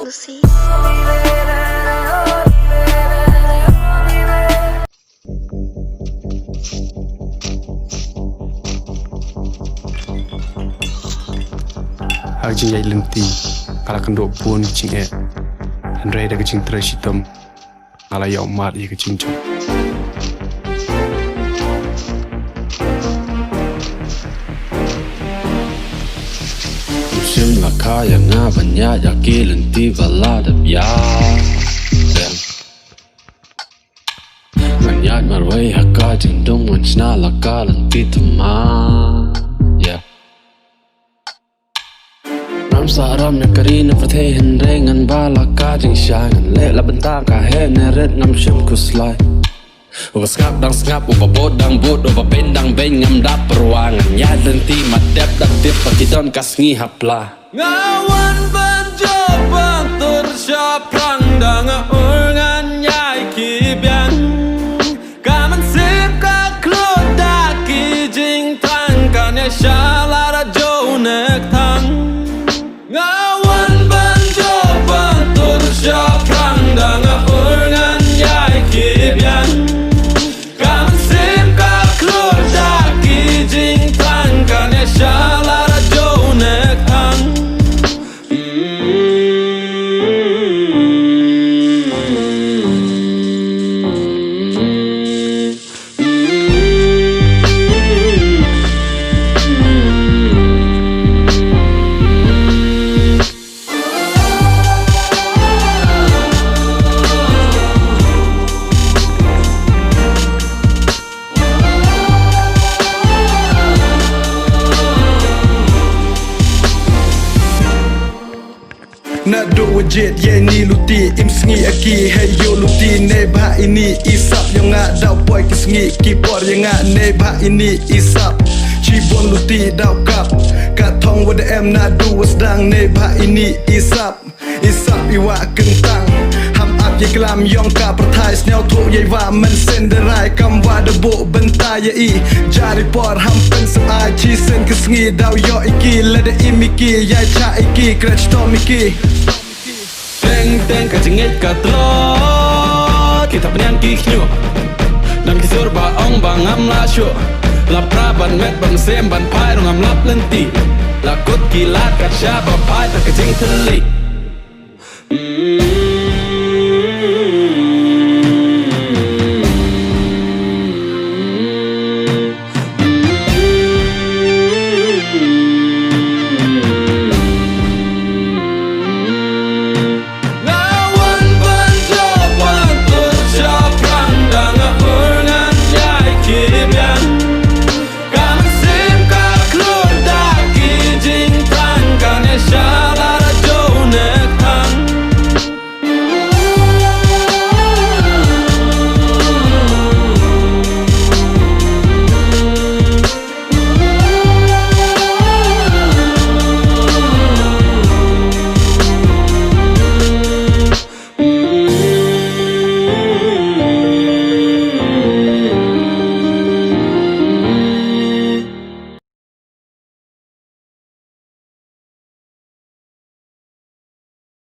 Lucy. Hak jing yai lenti kala kendok pun jing Andre da jing trasitam ngala ya umat ye jing chong Musim laka yang banyak yaki lenti vala da biya Banyak marwai haka jindong wancna laka lenti tema Ram saram na karina prathe henre ngan bala ka jing sha ngan le la benta ka he ne red ngam shim kuslai Uba skap dang skap uba bod dang bod uba ben dang ben ngam dap perwangan ya lenti madep dak tip pakidon kasngi hapla Ngawan banjoba tur syaplang dang urngan nyai kibian kaman sip ka kloda ki jing tang kan ya shalara jo nek thang Ngawan banjoba tur syaplang dang urngan nyai kibian kaman sip ka kloda ki jing tang kan ya shalara jo nek thang Nak do wajit ye ni luti im sengi aki hey yo luti ne bah ini isap yang ngak dau boy ki sengi keyboard yang ngak ne bah ini isap cibon luti dau kap kat thong wada em nak do wasdang ne bah ini isap iwa kentang ham ap ye kelam yong ka perthai snel tho ye wa men sen de rai kam wa de bo benta ye I jari por ham pen sai chi sen ki sengi dau yo iki le de imiki ya cha iki scratch to miki Teng ka jingit ka tlot kita penyan ki knyo dan kisur ba ong bang am la syo la praban met bang sem ban pai rong am lap lenti la kut kilat ka sha ba pai ta ka jing teli